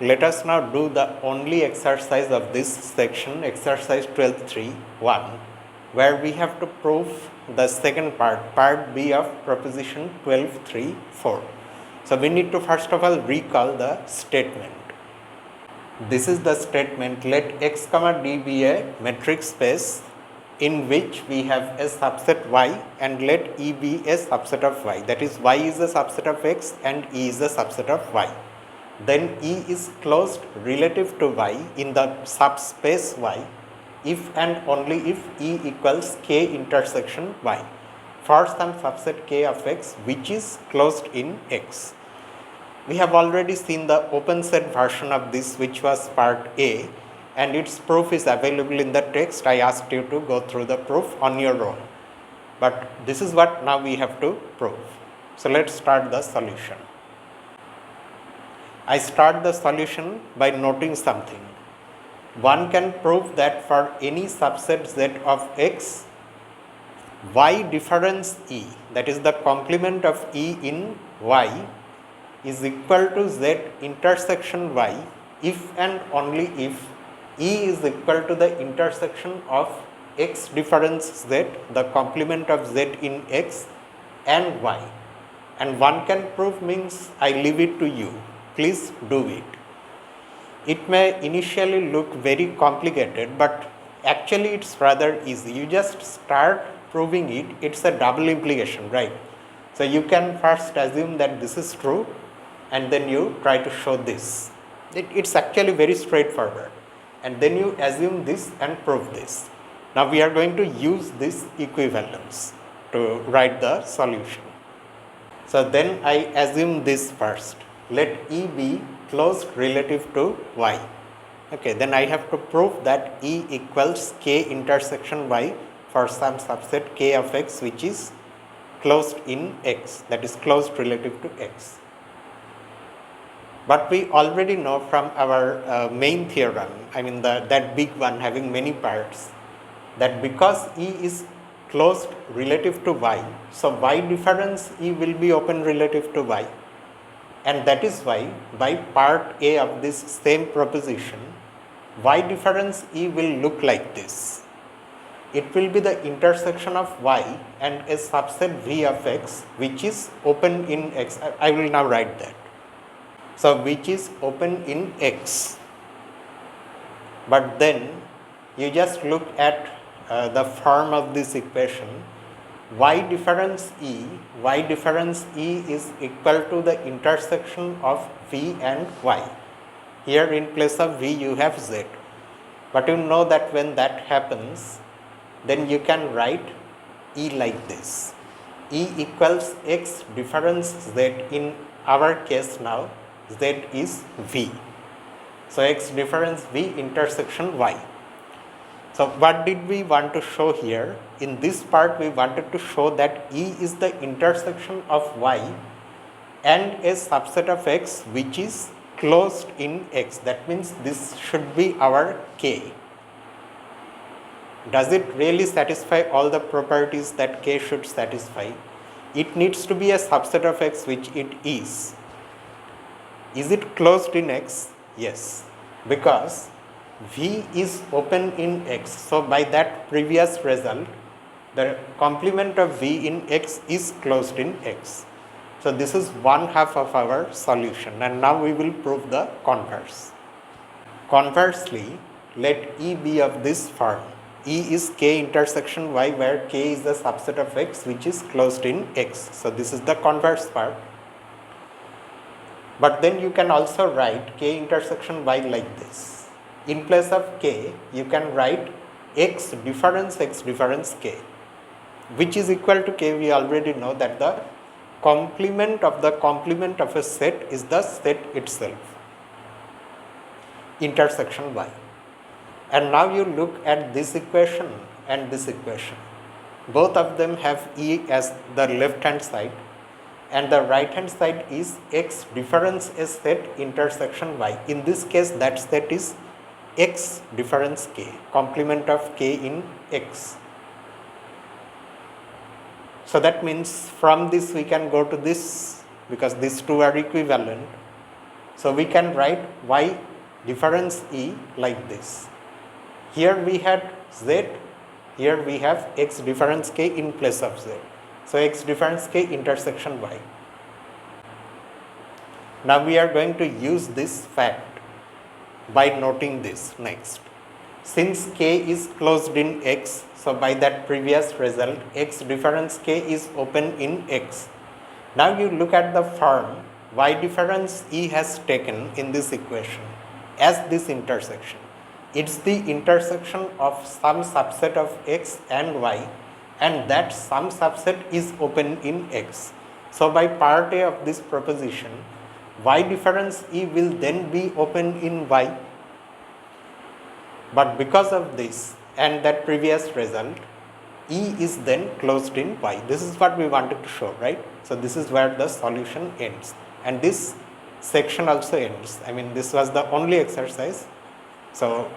Let us now do the only exercise of this section, exercise 12.3.1, where we have to prove the second part B of proposition 12.3.4. So we need to first of all recall the statement. This is the statement, let x comma d be a metric space in which we have a subset y and let E be a subset of y. That is, y is a subset of x and E is a subset of y. Then E is closed relative to y in the subspace y if and only if E equals k intersection y for some subset k of x which is closed in x. We have already seen the open set version of this, which was part A, and its proof is available in the text. I asked you to go through the proof on your own. But this is what now we have to prove. So let's start the solution. I start the solution by noting something. One can prove that for any subset z of x, y difference E, that is the complement of E in y, is equal to z intersection y if and only if E is equal to the intersection of x difference z, the complement of z in x and y. And one can prove means I leave it to you. Please do it. It may initially look very complicated, but actually it's rather easy. You just start proving it. It's a double implication, right? So you can first assume that this is true, and then you try to show this. It's actually very straightforward. And then you assume this and prove this. Now we are going to use this equivalence to write the solution. So then I assume this first. Let E be closed relative to y. Okay, then I have to prove that E equals k intersection y for some subset k of x which is closed in x, that is closed relative to x. But we already know from our main theorem, I mean that big one having many parts, that because E is closed relative to y, so y difference E will be open relative to y. And that is why by part A of this same proposition, y difference E will look like this. It will be the intersection of y and a subset V of x which is open in x. I will now write that. So which is open in x. But then you just look at the form of this equation. Y difference E is equal to the intersection of V and y. Here in place of V you have z. But you know that when that happens, then you can write E like this. E equals x difference z, in our case now z is V. So x difference V intersection y. So what did we want to show here? In this part we wanted to show that E is the intersection of y and a subset of x which is closed in x. That means this should be our k. Does it really satisfy all the properties that k should satisfy? It needs to be a subset of x, which it is. Is it closed in x? Yes, because V is open in x. So by that previous result, the complement of V in x is closed in x. So this is one half of our solution, and now we will prove the converse. Conversely, let E be of this form. E is k intersection y, where k is the subset of x which is closed in x. So this is the converse part. But then you can also write k intersection y like this. In place of k, you can write x difference k, which is equal to k. We already know that the complement of a set is the set itself, intersection y. And now you look at this equation and this equation. Both of them have E as the left hand side, and the right hand side is x difference a set intersection y. In this case, that set is x difference k, complement of k in x. So that means from this we can go to this, because these two are equivalent. So we can write y difference E like this. Here we had z, here we have x difference k in place of z. So x difference k intersection y. Now we are going to use this fact by noting this next. Since k is closed in x, so by that previous result, x difference k is open in x. Now you look at the form y difference E has taken in this equation as this intersection. It's the intersection of some subset of x and y, and that some subset is open in x. So by part A of this proposition, y difference E will then be open in y. But because of this and that previous result, E is then closed in y. This is what we wanted to show, right? So this is where the solution ends. And this section also ends. I mean, this was the only exercise. So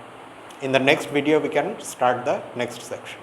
in the next video, we can start the next section.